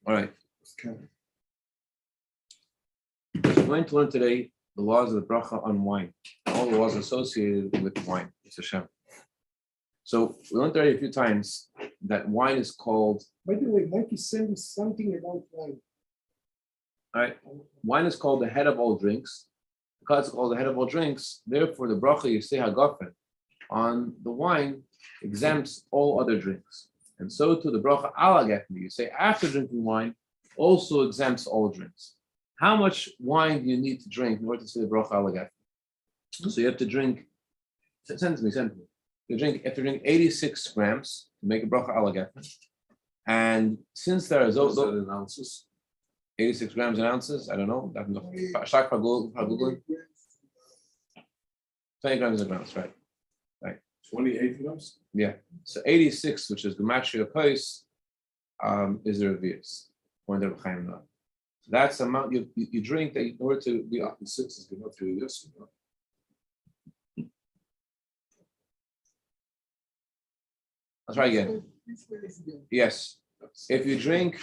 All right. We're going to learn today the laws of the bracha on wine, all the laws associated with wine. It's Hashem. So we learned already a few times that wine is called. By the way, Mike is saying something about wine. All right, wine is called the head of all drinks. Because it's called the head of all drinks, therefore the bracha you say hagafen on the wine exempts all other drinks, and so too the bracha ala gefen you say after drinking wine also exempts all drinks. How much wine do you need to drink in order to say the bracha ala gefen? So you have to drink. Send to me. You have to drink 86 grams to make a bracha ala gefen, and since there is also in ounces. 86 grams in ounces, I don't know. 20 grams in ounce, right? 28 grams? Yeah. So 86, which is Gematria Kos, is the Revius. That's the amount you drink that in order to be up. 6 is Gematria Yosef. Let's try again. Yes. If you drink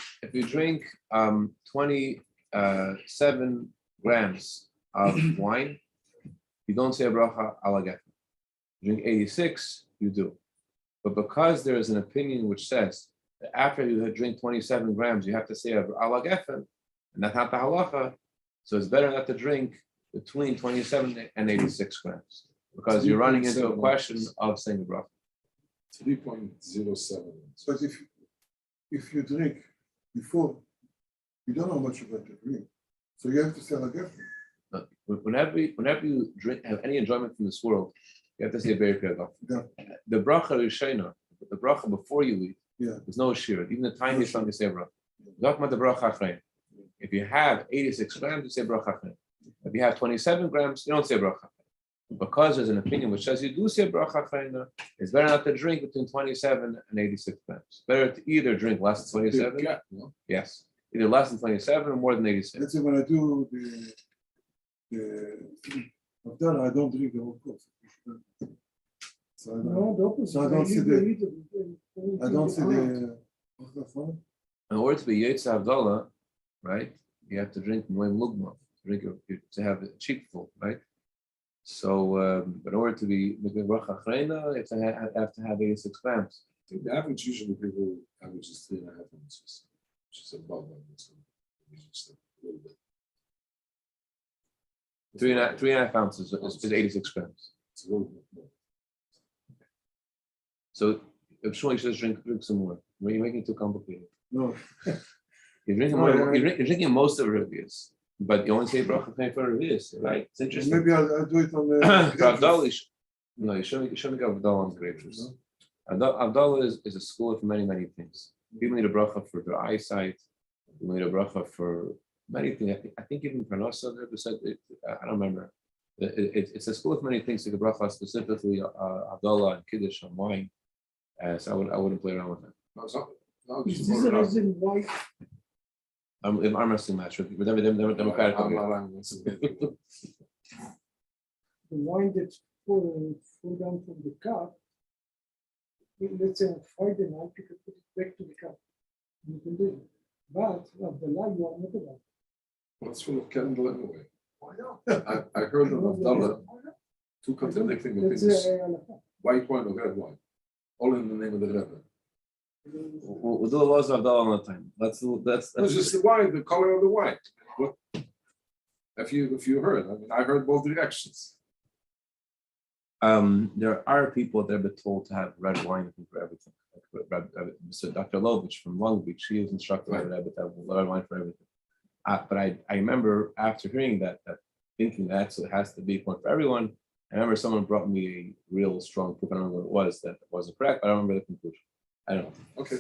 27 grams of wine, you don't say a bracha ala gefen. Drink 86, you do. But because there is an opinion which says that after you drink 27 grams, you have to say a ala gefen, and that's not the halacha, so it's better not to drink between 27 and 86 grams, because you're running into a question of saying a bracha. 3.07. But if you drink before, you don't know how much you're going to drink. So you have to say again. Whenever you drink, have any enjoyment from this world, you have to say a very clear bracha. Yeah. The bracha rishena, the bracha before you eat, Yeah. there's no shira. Even the tiniest one, you say a bracha. Talk about the bracha achrayim. If you have 86 grams, you say bracha achrayim. If you have 27 grams, you don't say bracha. Because there's an opinion which says you do say bracha achrayim, it's better not to drink between 27 and 86 grams. Better to either drink less than 27. Yes, either less than 27 or more than 86. Let's say when I do the Havdalah, I don't drink the whole course. So I don't see the. In order to be Yetzer Havdalah, right, you have to drink Moim Lugma, to have a cheekful, right? So, in order to be making bracha achrayna, you have to have 86 grams. The average usually people average is 3.5 ounces, which is above that. Just a little bit. 3.5 ounces is 86 grams. It's a little bit more. So, if sure you should drink some more. You're making it too complicated. No. You're drinking more. You're drinking most of the Revius, but you only say bracha achrayna for Revius, right? It's interesting. Maybe I'll do it on the. No, you shouldn't get Havdalah on grape juice. Havdalah is a school for many things. People need a bracha for their eyesight. People need a bracha for many things. I think even Parnasa never said it. I don't remember. It's a school of many things. Like a bracha specifically Havdalah and Kiddush on wine. So I wouldn't play around with it. Is this the reason why? I'm wrestling match with Democratic. The wine that's fall down from the cup, let's say on Friday night, you can put it back to the cup. You can do it. But of the lie, you are not allowed. What's full of candle anyway? Why not? I heard of Havdalah, two contradicting opinions. White wine or red wine, all in the name of the Rebbe. We'll do the laws of Havdalah all the time. That's It's just the wine, the color of the wine. What? If you heard, I heard both directions. There are people that have been told to have red wine for everything. So Dr. Lovich from Long Beach, she was instructed to have red wine for everything. But I remember after hearing that thinking that so it has to be one for everyone. I remember someone brought me a real strong proof. I don't know what it was that wasn't correct, but I don't remember the conclusion. I don't know. Okay.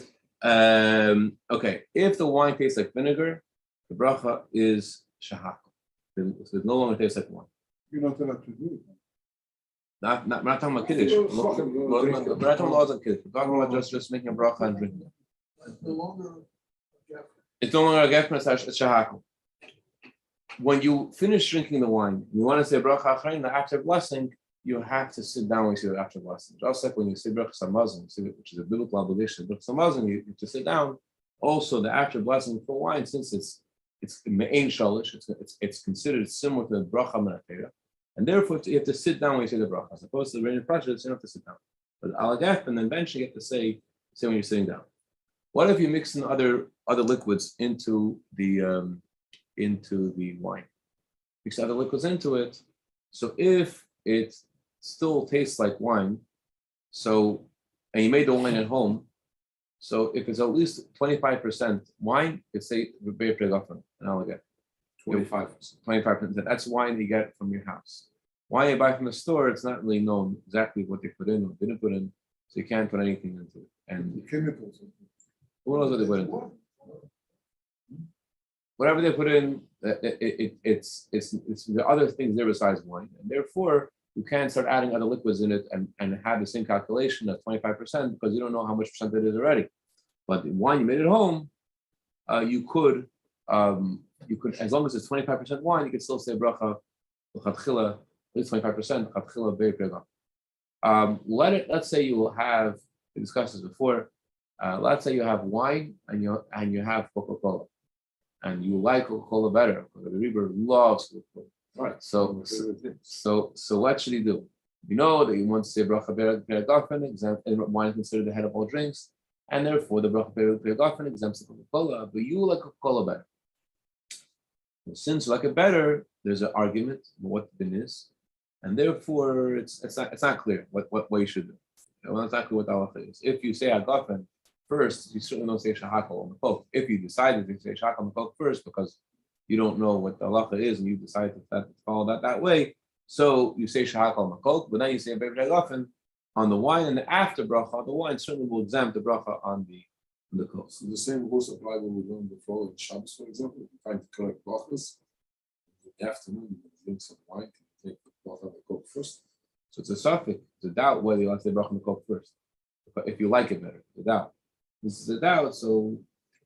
Okay. If the wine tastes like vinegar, the bracha is shahak. It no longer tastes like wine. You're not allowed to do it. We're not talking about kiddush. We're not talking laws on kiddush. We're talking about just making a bracha and drinking it. It's no longer a gefen, it's shahak. When you finish drinking the wine, you want to say bracha achrayna after blessing, you have to sit down when you say the after blessing. Just like when you say Birchas Hamazon, which is a biblical obligation, Birchas Hamazon, you have to sit down. Also, the after blessing for wine, since it's me'ein shalish, it's considered similar to the bracha menatera, and therefore you have to sit down when you say the bracha, as opposed to the rain pressure, you don't have to sit down. But alagaf, and then eventually you have to say when you're sitting down. What if you mix in other liquids into the wine? Mix other liquids into it. So if it still tastes like wine, and you made the wine at home, so if it's at least 25% wine, it's say very pregafen and alagaf. 25%. That's wine you get from your house. Wine you buy from the store, it's not really known exactly what they put in or didn't put in, so you can't put anything into it. And Chemicals. who knows what they put into it? Whatever they put in, it's the other things there besides wine, and therefore you can't start adding other liquids in it and have the same calculation of 25% because you don't know how much percent it is already. But the wine you made at home, you could, as long as it's 25% wine, you can still say bracha l'chatchila, at least 25% l'chatchila be'pega. Let's say you will have, we discussed this before. Let's say you have wine and you have Coca-Cola, and you like Coca-Cola better because the Rebbe loves Coca-Cola. Right. So what should he do? You know that you want to say bracha be'agafen, and wine is considered the head of all drinks, and therefore the bracha be'agafen exempts the Coca-Cola, but you like Coca-Cola better. Since you like it better, there's an argument about what the din is, and therefore it's not clear what you should do. Well, that's exactly what the halacha is. If you say agafen first, you certainly don't say shahakal on the coke. If you decided to say shahakal on the coke first because you don't know what the halacha is and you decide to follow that way, so you say shahakal on the coke, but then you say agafen on the wine, and after bracha, the wine certainly will exempt the bracha on the coke. So the same rules apply when we learned before in Shabbos, for example. If you're trying to collect brachas, in the afternoon you can drink some wine, you take the bracha on the coke first. So it's a suffix, it's a doubt whether you like to say bracha on the coke first. But if you like it better, it's a doubt. This is a doubt, so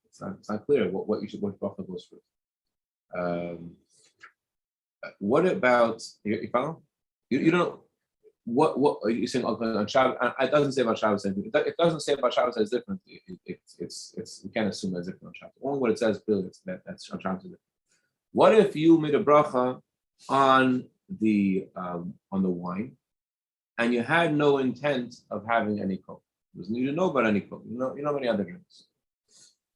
it's not clear what bracha goes first. What about you follow? You don't what are you saying on Shabbos? It doesn't say about Shabbos anything. It doesn't say about Shabbos it's different. It's we can't assume it's different on Shabbos. Only what it says clearly that's on Shabbos. What if you made a bracha on the wine, and you had no intent of having any coke? You didn't know about any coke. You know about any other drinks.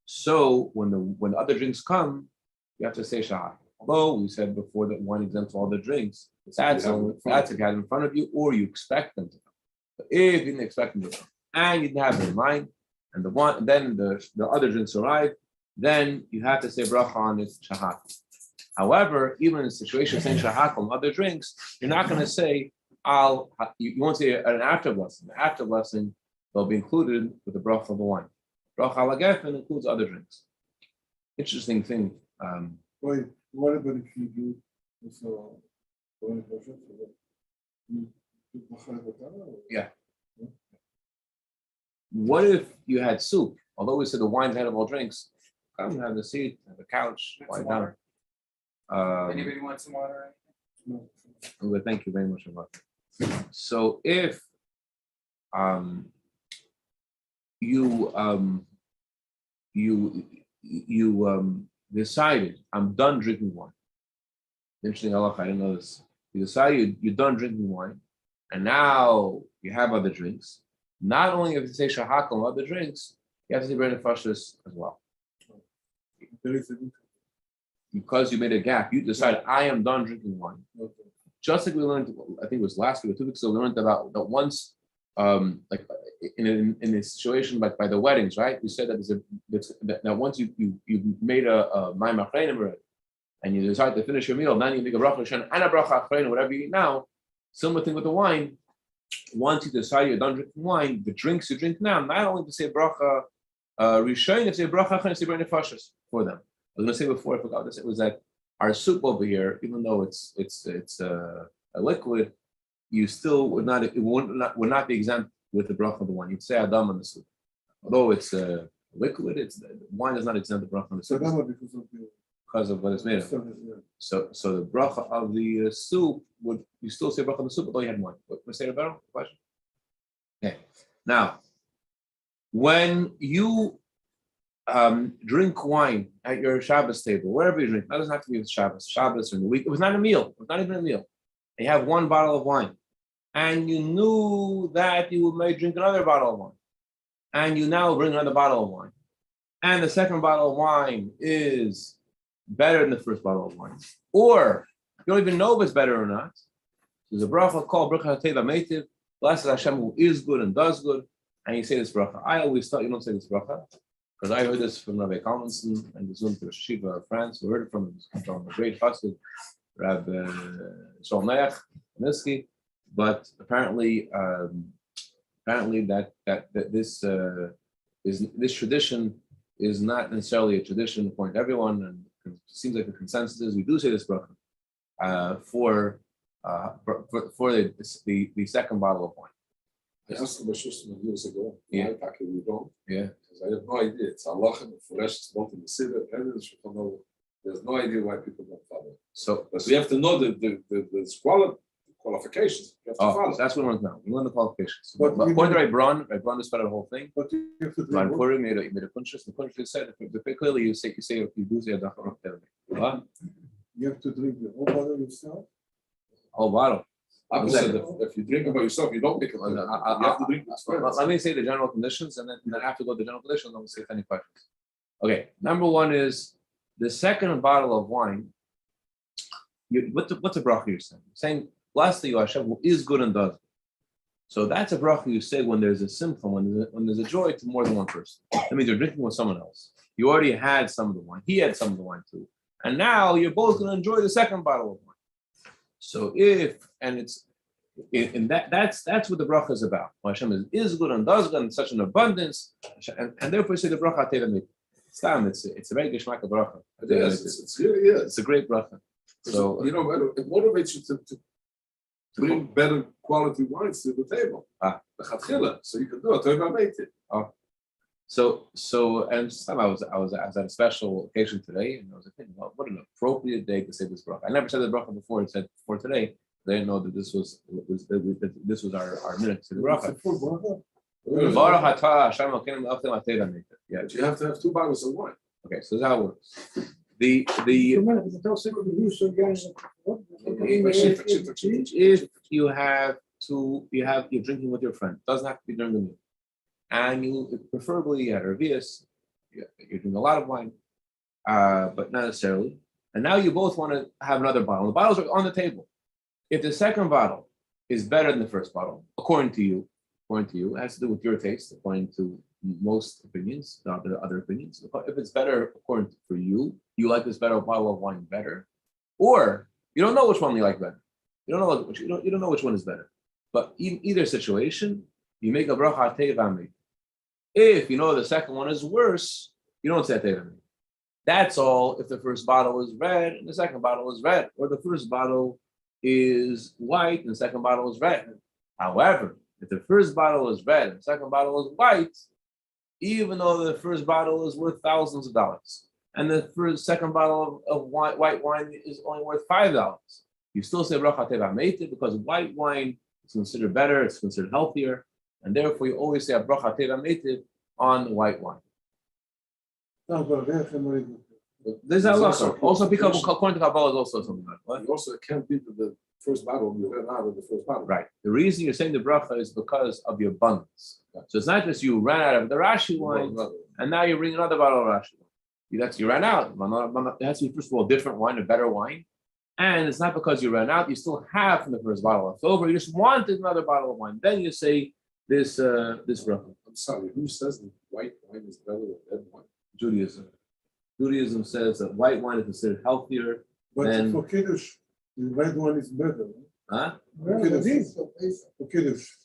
So when the other drinks come, you have to say shahak. Although we said before that wine exempts all the drinks, that's if you have in front of you, or you expect them to come. But if you didn't expect them to come, and you didn't have them in mind, and then the other drinks arrive, then you have to say bracha on it shahak. However, even in a situation saying shahak on other drinks, you're not going to say you won't say an after blessing. The after blessing will be included with the bracha of the wine. Bracha al-gefen includes other drinks. Interesting thing. Wait, what about if you do also? Yeah. What if you had soup? Although we said the wine's head of all drinks, come have the seat, have a couch, lie down. Anybody want some water? Well, thank you very much. So if you decided I'm done drinking wine. Interesting halacha, I didn't know this. You decided you're done drinking wine, and now you have other drinks. Not only have to say shahak on other drinks, you have to say brei nefashos as well. Because you made a gap, you decided I am done drinking wine. Just like we learned, I think it was last week or 2 weeks ago, we learned about that once, like in a situation like by the weddings, right? We said that once you made a ma'amar chayim already, and you decide to finish your meal, then you make a bracha and a bracha achrein, whatever you eat now. Similar thing with the wine. Once you decide you're done drinking wine, the drinks you drink now, not only to say bracha rishon, to say bracha achrein, say brei nefashos for them. I was going to say before, I forgot this. It was that our soup over here, even though it's a liquid, you still would not be exempt with the bracha of the wine. You'd say adam on the soup, although it's a liquid. The wine is not exempt the bracha on the soup. So because of the because of what it's made of. So the bracha of the soup would you still say bracha on the soup, although you had wine. What say about question? Okay. Now, when you drink wine at your Shabbos table, wherever you drink, that doesn't have to be with Shabbos or in the week. It was not a meal. It was not even a meal. You have one bottle of wine, and you knew that you may drink another bottle of wine, and you now bring another bottle of wine, and the second bottle of wine is better than the first bottle of wine, or you don't even know if it's better or not. There's a bracha called bracha hateva meitiv. Blessed Hashem who is good and does good, and you say this bracha. I always thought you don't say this bracha because I heard this from Rabbi Collinson and the Zoom to Shiva of France. We heard it from a great chassid, Rabbi Shol Neach Niski. But apparently that this tradition is not necessarily a tradition according to everyone, and it seems like the consensus is we do say this bracha for the second bottle of wine. I asked the Shusman years ago. Yeah. We don't. Yeah. Because I have no idea. It's Allah and the Furesh, it's not in the Siddur, and it's there's no idea why people don't follow. So But we have to know the qualifications. You have to follow. so that's what we want to know. We want the qualifications. But But we according to don't- Rebron just spelled the whole thing. But you have to Ron drink. Puri made a punches. The punches said clearly you say if you do say a dachar what? You have to drink the whole bottle yourself. Whole bottle. Opposite, if you drink it by yourself, you don't make it. You have to drink it. Let me say the general conditions, and then after go to the general conditions, I'm going to see if any questions. Okay, number one is the second bottle of wine. What's a bracha you're saying? You're saying, blessed you Hashem who is good and does good. So that's a bracha you say when there's a simcha, when there's a joy to more than one person. That means you're drinking with someone else. You already had some of the wine. He had some of the wine too. And now you're both going to enjoy the second bottle of wine. So that's what the bracha is about. Hashem is good and does good in such an abundance, and therefore you say the bracha teva mit. It's a very geschmack bracha. It really is. It's a great bracha. So it motivates you to bring better quality wines to the table. The chatchila, so you can do it. So and I was at a special occasion today, and I was thinking, well, what an appropriate day to say this bracha. I never said the bracha before. It said before today. They didn't know that this was our minute to the bracha. It's a full bottle. Baruch atah Hashem Elokeinu melech haolam hateva meitiv. Yeah. But you have to have 2 bottles of wine. Okay, so that's how it works. If you're drinking with your friend, doesn't have to be during the meal, and you preferably at Revius, you're drinking a lot of wine, but not necessarily. And now you both want to have another bottle. The bottles are on the table. If the second bottle is better than the first bottle, according to you, it has to do with your taste, according to most opinions, not the other opinions. If it's better according to for you, you like this better bottle of wine better, or you don't know which one you like better. You don't know which one is better. But in either situation, you make a bracha teva mit. If you know the second one is worse, you don't say teva mit. That's all if the first bottle is red and the second bottle is red, or the first bottle is white and the second bottle is red. However, if the first bottle is red and the second bottle is white, even though the first bottle is worth thousands of dollars and the second bottle of white wine is only worth $5, you still say bracha teva meitiv because white wine is considered better, it's considered healthier, and therefore you always say a bracha teva meitiv on white wine. There's halacha. Also, because according to Kabbalah is also something like that. You also can't beat the first bottle you ran out of the first bottle. Right. The reason you're saying the bracha is because of the abundance. So it's not just you ran out of the Rashi wine and now you bring another bottle of Rashi wine. You ran out. It has to be, first of all, a different wine, a better wine. And it's not because you ran out, you still have from the first bottle left over. You just wanted another bottle of wine. Then you say this bracha. I'm sorry, who says that white wine is better than red wine? Judaism. Judaism says that white wine is considered healthier. But Then- for Kiddush, the red one is better. Huh? For Kiddush,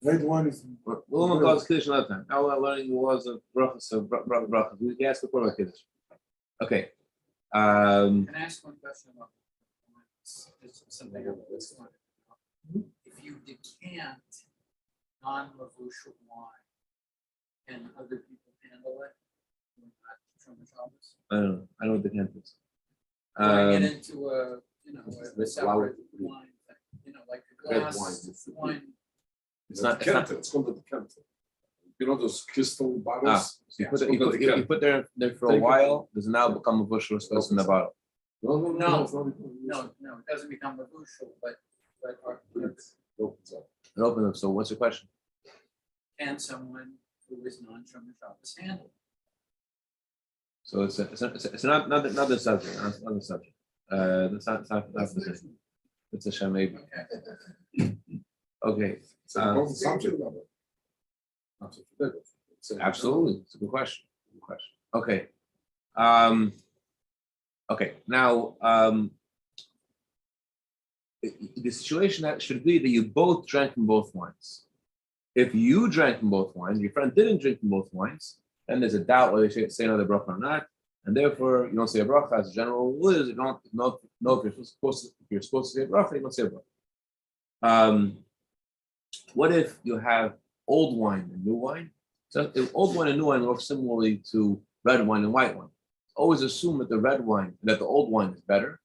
red one is. We'll call it Kiddush another time. Now we're learning the laws of brachas. So brachas. We can ask before about Kiddush. Okay. Can I ask one question about something? If you decant non-Lavush wine, can other people handle it? We're not Shomer Shabbos? I don't know. I don't know what the Kent is. Pouring it into a, a With separate flour. wine thing, like a Red glass wine, wine. It's not. It's not. It's called the decanter. You know those crystal Ah, bottles? so you Yeah, put, it's it, you, called put, the you decanter. put there for a Take it. while. Does it now become a bushel of space in the bottle? No, No. it's not even- No, it doesn't become a bushel, but It opens up. It opens up. So what's your question? can someone who is non-Shomer Shabbos handle it? So it's not the subject. Not the subject. That's not the position. It's a shame maybe. Okay. Okay. It's an important subject of it. Not to forget it. It's a- Absolutely. It's a good question. Good question. Okay. Okay. Now, the situation that should be that you both drank from both wines. If you drank from both wines, your friend didn't drink from both wines, then there's a doubt whether you should say another bracha or not, and therefore you don't say a bracha. As a general rule is, you don't know if you're supposed to say a bracha, you don't say a bracha. What if you have old wine and new wine? So if old wine and new wine work similarly to red wine and white wine. Always assume that the old wine is better,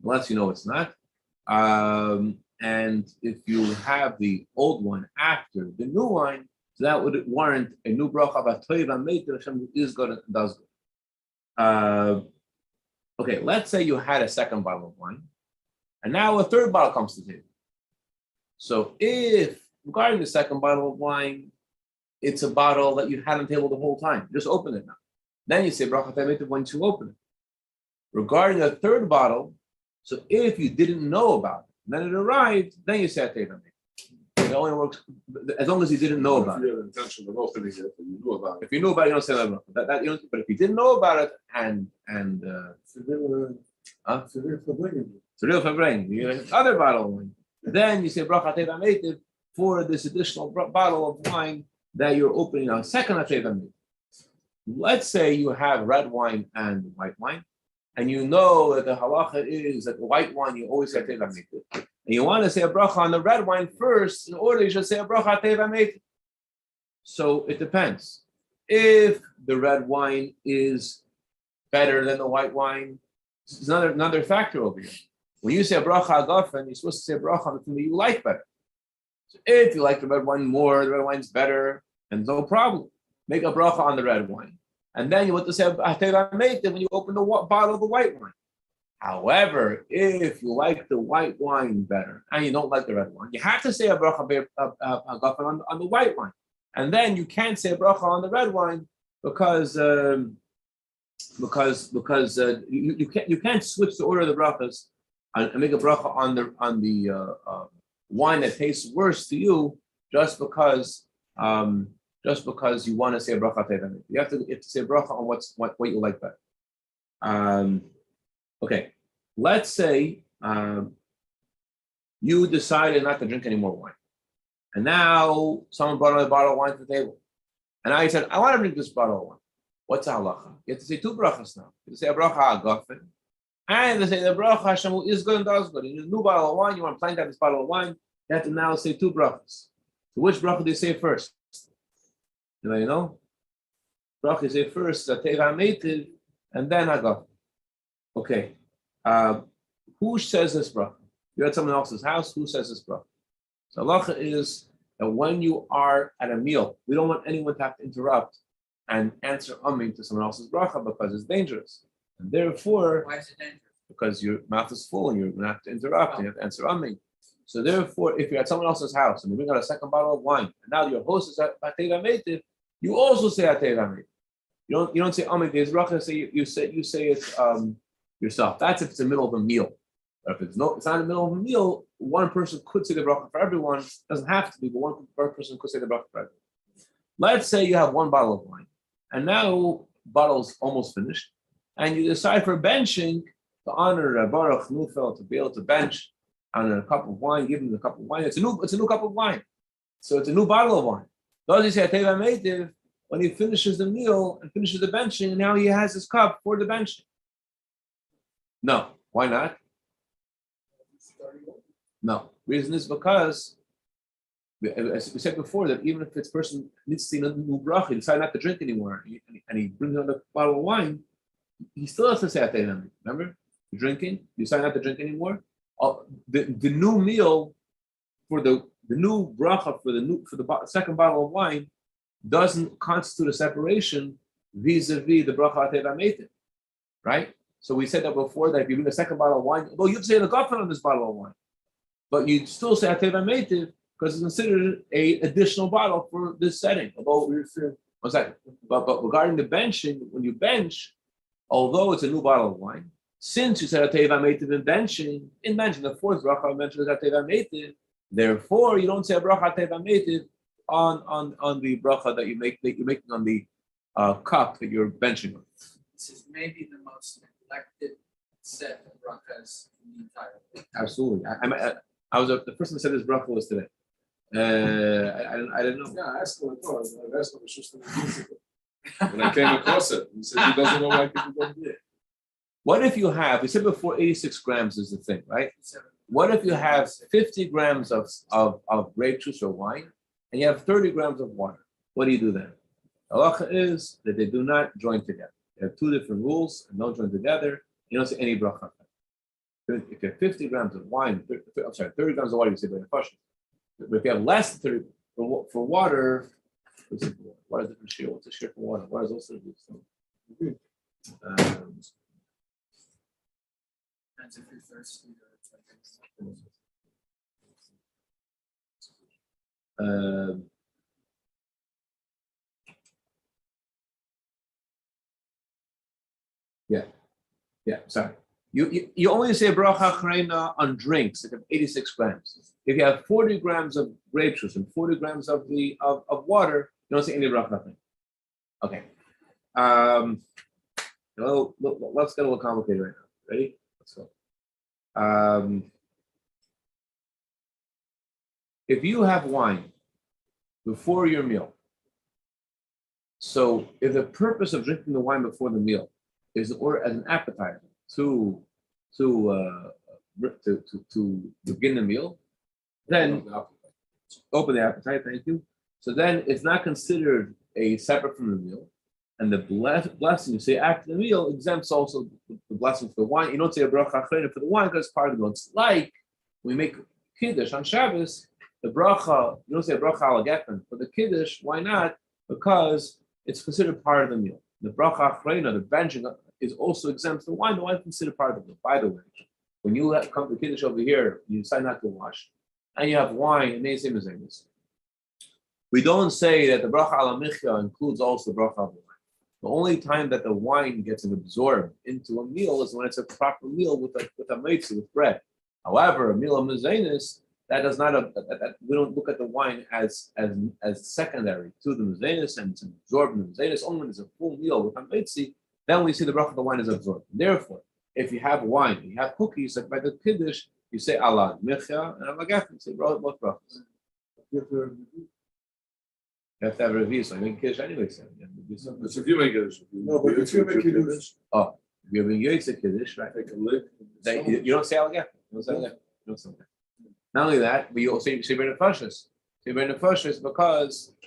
unless you know it's not. And if you have the old wine after the new wine, so that would warrant a new bracha about Toiv Made that Hashem is good and does good. Okay, let's say you had a second bottle of wine, and now a third bottle comes to the table. So if regarding the second bottle of wine, it's a bottle that you had on the table the whole time, just open it now. Then you say bracha Toiv once you open it. Regarding a third bottle, so if you didn't know about it, then it arrived, then you say Toiv. It only works as long as you didn't know about If Uh, you had intention of opening it and you knew about it. it. If you knew about it, you don't say that. That you don't, but if you didn't know about it and it's a real fabring, you have other bottle of wine, then you say bracha Toiv Meitiv for this additional bottle of wine that you're opening now, second Toiv Meitiv. Let's say you have red wine and white wine, and you know that the halacha is that the white wine you always say Toiv Meitiv. And you want to say a bracha on the red wine first, in order you should say a bracha Toiv Meitiv. So it depends. If the red wine is better than the white wine, it's another factor over here. When you say a bracha agafen, you're supposed to say a bracha on the thing that you like better. So if you like the red wine more, the red wine's better, and no problem. Make a bracha on the red wine. And then you want to say a Toiv Meitiv when you open the bottle of the white wine. However, if you like the white wine better and you don't like the red wine, you have to say a bracha on the white wine, and then you can't say a bracha on the red wine because you can't switch the order of the brachas and make a bracha on the wine that tastes worse to you just because you want to say a bracha. You have to say a bracha on what you like better. Okay, let's say you decided not to drink any more wine. And now someone brought another bottle of wine to the table. And now you said, I want to drink this bottle of wine. What's the halacha? You have to say two brachas now. You have to say a bracha agafen. And to say the bracha Hashem is good and does good. In a new bottle of wine, you want to plant out this bottle of wine, you have to now say two brachas. So which bracha do you say first? You know? Bracha you say first, Toiv Meitiv, and then agafen. Okay, who says this bracha? You're at someone else's house. Who says this bracha? So halacha is that when you are at a meal, we don't want anyone to have to interrupt and answer amen to someone else's bracha because it's dangerous. And therefore, Why is it dangerous? because your mouth is full and you're going to have to interrupt and you have to answer amen. So therefore, if you're at someone else's house and you bring out a second bottle of wine, and now your host is at Toiv Meitiv, you also say Toiv Meitiv. You don't say amen. There's bracha. You say it yourself. That's if it's in the middle of a meal. But if it's not in the middle of a meal, one person could say the bracha for everyone. It doesn't have to be, but one person could say the bracha for everyone. Let's say you have one bottle of wine, and now bottle's almost finished, and you decide for benching to honor Baruch Nufel to be able to bench on a cup of wine, give him the cup of wine. It's a new cup of wine, so it's a new bottle of wine. Does he say Toiv Meitiv when he finishes the meal and finishes the benching, and now he has his cup for the benching? No. Why not? No. Reason is because, as we said before, that even if this person needs to see a new bracha, he decides not to drink anymore, and he brings another bottle of wine, he still has to say Atei V'Ametiv. Remember, you're drinking. You decide not to drink anymore. The new meal for the new bracha for the second bottle of wine doesn't constitute a separation vis-a-vis the bracha Atei V'Ametiv, right? So we said that before that if you bring a second bottle of wine, well, you'd say the Gafen on this bottle of wine, but you'd still say Atei V'Ametiv because it's considered a additional bottle for this setting. Although, one second, but regarding the benching, when you bench, although it's a new bottle of wine, since you said Atei V'Ametiv in benching, the fourth bracha mentioned Atei V'Ametiv, therefore you don't say a bracha Atei V'Ametiv on the bracha that you're making on the cup that you're benching on. This is maybe the most neglected set of brachas in the entire thing. Absolutely. I was the person that said this bracha was today. I didn't know. Yeah, I asked him. I asked him just when I came across it. He said he doesn't know why people don't do it. What if you have? We said before, 86 grams is the thing, right? What if you have 50 grams of grape juice or wine, and you have 30 grams of water? What do you do then? Halacha is that they do not join together. They have two different rules and don't join together. You don't say any bracha. If you have 50 grams of wine, 30 grams of water, you say by the question. But if you have less than 30 for water, what is different shear? What's the shear for water? What is also do? Depends if you're thirsty or it's like Yeah, sorry. You only say bracha chreina on drinks that have 86 grams. If you have 40 grams of grape juice and 40 grams of water, you don't say any bracha chreina. Okay. Let's get a little complicated right now. Ready? Let's go. If you have wine before your meal, so if the purpose of drinking the wine before the meal is or as an appetizer to begin the meal, then open the appetite. Thank you. So then it's not considered a separate from the meal, and the blessing you say after the meal exempts also the blessing for the wine. You don't say a bracha chreina for the wine because it's part of the meal. It's like we make kiddush on Shabbos. The bracha, you don't say a bracha al gefen for the kiddush. Why not? Because it's considered part of the meal. The bracha chreina, the benching, is also exempt the wine. The wine is considered part of the meal. By the way, when you come to kiddush over here, you decide not to wash, and you have wine and they say mezenis. We don't say that the bracha al michya includes also the bracha al wine. The only time that the wine gets absorbed into a meal is when it's a proper meal with a meitzah, with bread. However, a meal of mezenis, that does not we don't look at the wine as secondary to the mezenis and it's absorbed in the mezenis. Only when it's a full meal with a meitzah, then we see the bracha of the wine is absorbed. Therefore, if you have wine, you have cookies, like by the kiddush, you say Allah michya and Allah gefen. You say both brachas. You have to have a review, so you make kiddush anyway. So if you make it, No, but if you make kiddush, if you're being yotze kiddush, right? take a lick. You don't say Allah gefen. You don't say Allah gefen. You don't say that. Not only that, but you also say ben nefashos. Say ben nefashos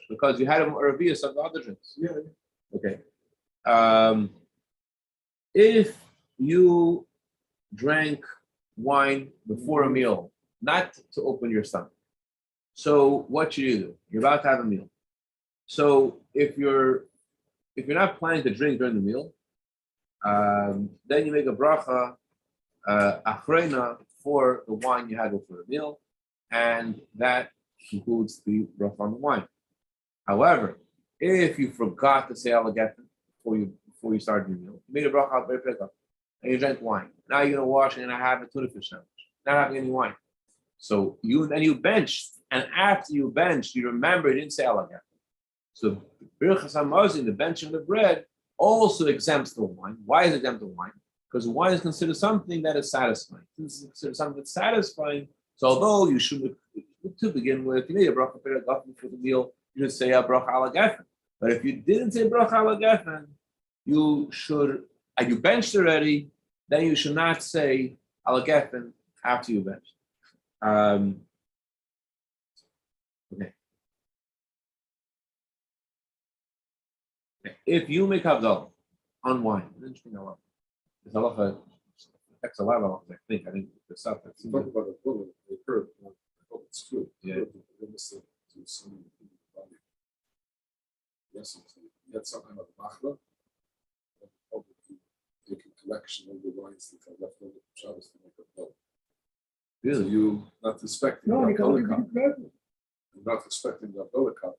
because you had a review of the other drinks. yeah. Okay. If you drank wine before a meal, not to open your stomach, so what should you do? You're about to have a meal. So if you're not planning to drink during the meal, then you make a bracha achreina for the wine you had before the meal, and that includes the bracha on the wine. However, if you forgot to say Allah gefen before you started your meal, you made a bracha very pickup, and you drank wine. Now you're gonna wash and have a tuna fish sandwich, not having any wine. So you benched, and after you benched, you remember you didn't say Allah gefen. So birchas hamazon, the benching of the bread, also exempts the wine. Why is it exempt the wine? Because wine is considered something that is satisfying. This is considered something that's satisfying. So although you should, to begin with, you made a bracha for the meal, you should say a bracha ala gefen. But if you didn't say bracha ala gefen, you should, and you benched already, then you should not say ala gefen after you benched. Okay. If you make Havdalah on wine. An interesting halacha. This halacha affects a lot of halachas, I think. I think the stuff that's Talk about a bullet, they heard, I hope it's true. Yeah. They must have to some body. Yes, you had some kind of machla. And probably take a collection of the wines that are left over from Shabbos to make a bullet. So really. you not respecting No, the אני קראתי Abdullah cup, בדיוק להפך. you're not respecting the Abdullah cup.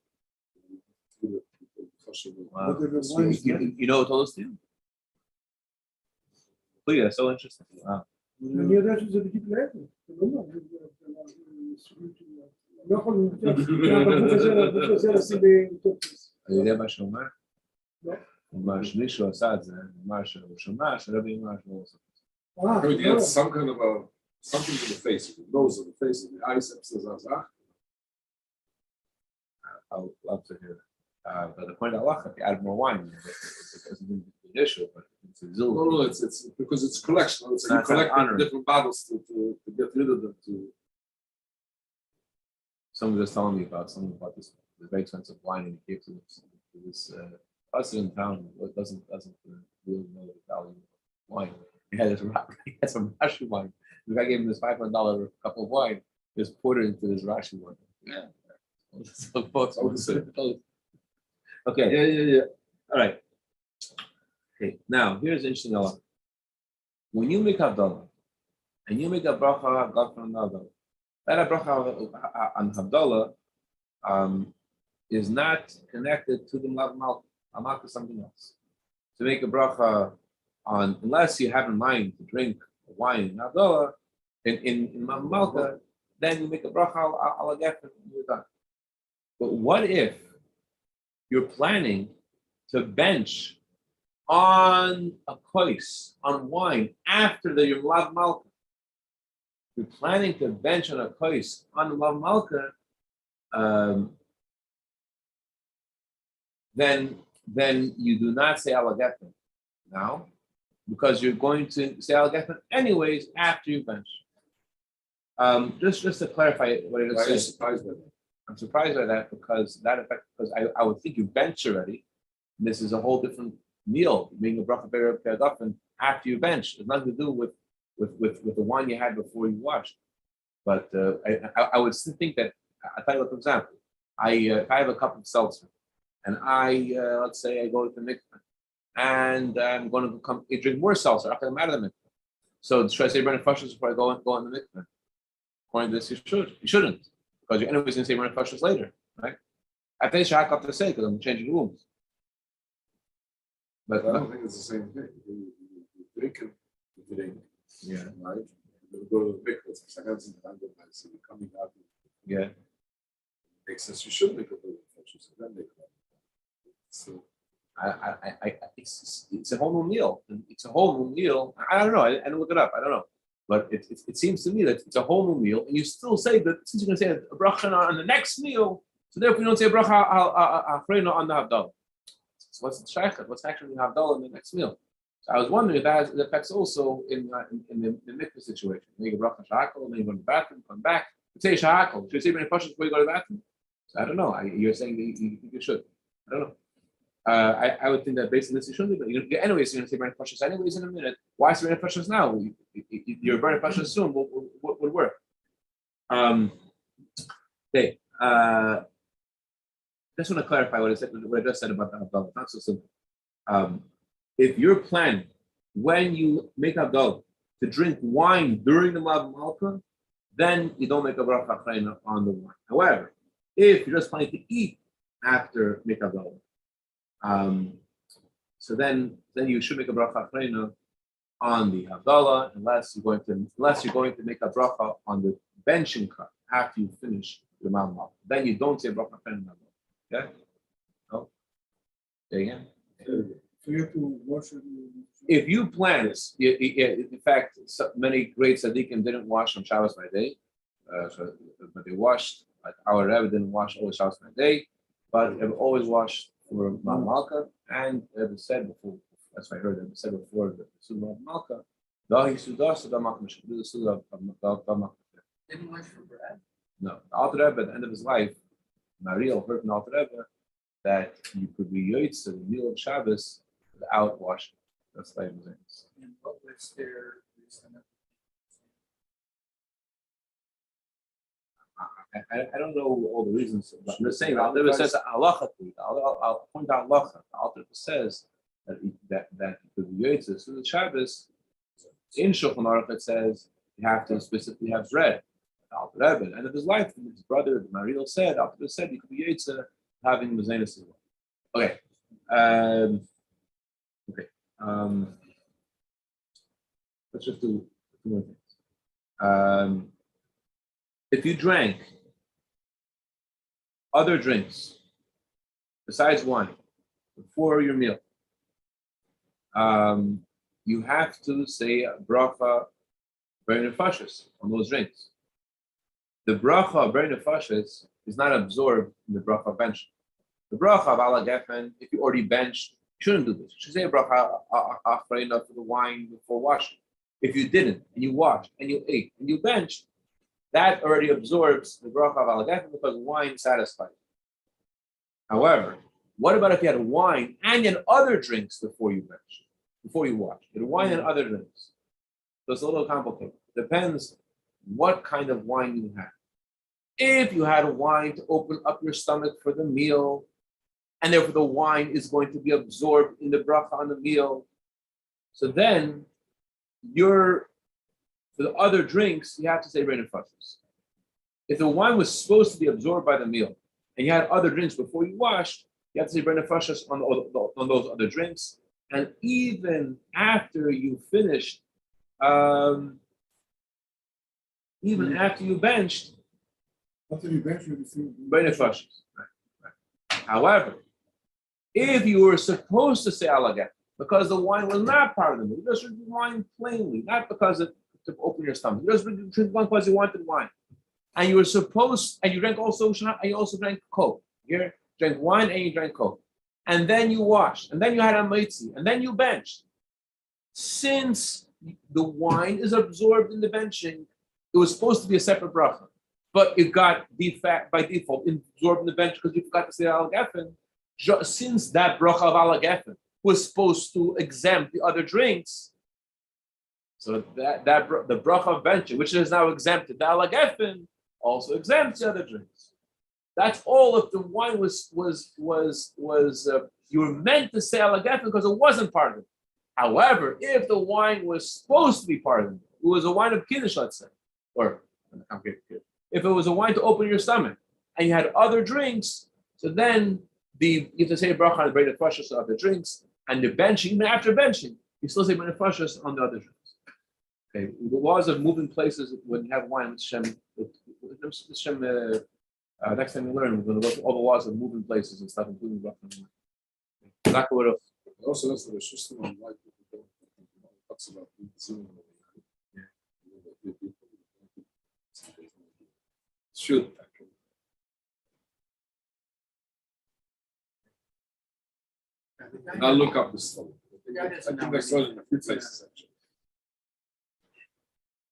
Wow. Whatever So wine is you know what told us to you? Please, that's so interesting. Wow. אני יודע שזה בדיוק להפך. זה לא מה, לא יכול מהבקבוק הזה לשים בטופס. אני יודע מה שאומר? לא. הוא אמר שמישהו עשה את זה, הוא אמר שהוא שמע, שרבי אמר שהוא עושה. I heard you had some kind of something in the face, the nose of the face, and the eyes, I'll love to hear that. But the point of halacha, if you add more wine, it doesn't mean it's an issue, but it's a no, zil. it's because it's collection. It's like you It's not collect honoring. different bottles to get rid of them. Someone was telling me about something about this very expensive wine, and he gave to this person in town who doesn't really know the value of wine. He had some Rashi wine. The guy gave him this $500 cup of wine, just poured it into this Rashi wine. Yeah. So both okay. Yeah. All right. Okay. Now here's the interesting element. When you make Havdalah and you make a bracha God from Havdalah, that bracha on Havdalah is not connected to the Malav Malka. Malka is something else. To make a bracha on, unless you have in mind to drink wine in Havdalah, in Malav Malka, then you make a bracha al Geffen and you're done. But what if you're planning to bench on a kois, on wine, after the Yom Lav Malka? You're planning to bench on a kois on Lav Malka, then you do not say Al Geffen now, because you're going to say Al Geffen anyways after you bench. Just to clarify what it Why are you is. surprised by that? I'm surprised by that because I would think you bench already. And this is a whole different meal, making a bracha be'er after you bench. It's nothing to do with the wine you had before you washed. But I would still think that, I'll tell you an example. If I have a cup of seltzer and let's say I go to the mikveh and I'm going to drink more seltzer after I'm out of the mikveh. So should I say burning flushes before I go in the mikveh? According to this, you shouldn't, because you're anyways going to say burning flushes later, right? I think I have to say because I'm changing rooms. But I don't think it's the same thing. You drink, yeah, right? You go to the mikvah, it's a second thing, so you're coming out. yeah. Makes sense. You should make a little flushes, and then make a so. It's a whole new meal. It's a whole new meal. I don't know. I didn't look it up. I don't know. But it seems to me that it's a whole new meal, and you still say that since you're going to say a bracha on the next meal, so therefore you don't say a bracha on the Havdalah. So what's the shaykhah? What's actually the Havdalah in the next meal? So I was wondering if that affects also in the mikveh situation. You make a bracha shakal, then you go to the bathroom, come back. You say shakal. Should you say many questions before you go to the bathroom? So I don't know. You're saying that you should. I don't know. I would think that based on this, you shouldn't be. But anyways, you're going to say burning precious anyways in a minute. Why say burning precious now? Your burning precious soon would work. Okay. Just want to clarify what I just said about the Havdalah. It's not so simple. If you're planning when you make Havdalah to drink wine during the Malav Malka, then you don't make a bracha achrayna on the wine. However, if you're just planning to eat after make Havdalah, so then you should make a bracha achrayna on the Havdalah, unless you're going to make a bracha on the benching cup after you finish the Malav Malka. Then you don't say bracha achrayna. Okay? No? Say again. So you have to wash it. If you plan, in fact, many great tzaddikim didn't wash on Shabbos by day, but they washed. Like our Rebbe didn't wash always Shabbos by day, but Rebbe always washed for Malav Malka, and Rebbe said before. That's what I heard. Rebbe said before the Suda of Malka. Didn't wash for bread. No, the Alter Rebbe at the end of his life, Mariel heard from the Alter Rebbe that you could be yoitz the meal of Shabbos without washing. That's like Mazenis. And what was their reason? I don't know all the reasons, but I'm just saying, the Alter Rebbe says halachically. I'll point out halacha. The Alter Rebbe says that the Yotzes to the Shabbos in Shulchan Aruch it says you have to specifically have bread. The Alter Rebbe, and of his life, his brother the Maharil said, Alter Rebbe said you could be Yotzes having Mazenis as well. Okay. Let's just do two more things. If you drank other drinks besides wine before your meal, you have to say a bracha very nefashis on those drinks. The bracha very nefashis is not absorbed in the bracha of bench. The bracha of ala gefen, if you already benched, you shouldn't do this. You should say a bracha afreina for the wine before washing. If you didn't, and you washed, and you ate, and you benched, that already absorbs the bracha of ala gefen because wine satisfies. However, what about if you had wine and you had other drinks before you benched, before you washed? You had wine and other drinks. So it's a little complicated. Depends what kind of wine you had. If you had wine to open up your stomach for the meal, and therefore the wine is going to be absorbed in the bracha on the meal, so then for the other drinks, you have to say Reina Fashis. If the wine was supposed to be absorbed by the meal, and you had other drinks before you washed, you have to say Reina Fashis on those other drinks. And even after you finished, even after you benched, After you bench, you receive. Reina Fashis. Right. However, if you were supposed to say alagat, because the wine was not part of the meal, you just drink wine plainly, not because to open your stomach. You just drink wine because you wanted wine. And you were supposed, and you drank also, and you also drank Coke. You drank wine and you drank Coke. And then you washed, and then you had a mitzi, and then you benched. Since the wine is absorbed in the benching, it was supposed to be a separate bracha, but it got by default absorbed in the bench because you forgot to say al gefen. Since that bracha of al gefen was supposed to exempt the other drinks, so that the bracha of benching, which is now exempted, the al gefen also exempts the other drinks. That's all. If the wine was you were meant to say al gefen because it wasn't part of it. However, if the wine was supposed to be part of it, it was a wine of kiddush, let's say, or if it was a wine to open your stomach, and you had other drinks, so then you have to say bracha on the bread of other drinks, and the benching, even after benching, you still say bread on the other drinks. Okay, the laws of moving places when you have wine, next time we learn, we're going to go through all the laws of moving places and stuff, including bracha. Exactly what else? Also, that's the system on why people don't talks about zooming over here. Shoot. I'll look up this stuff. The guy doesn't I think know I saw it in a few places actually.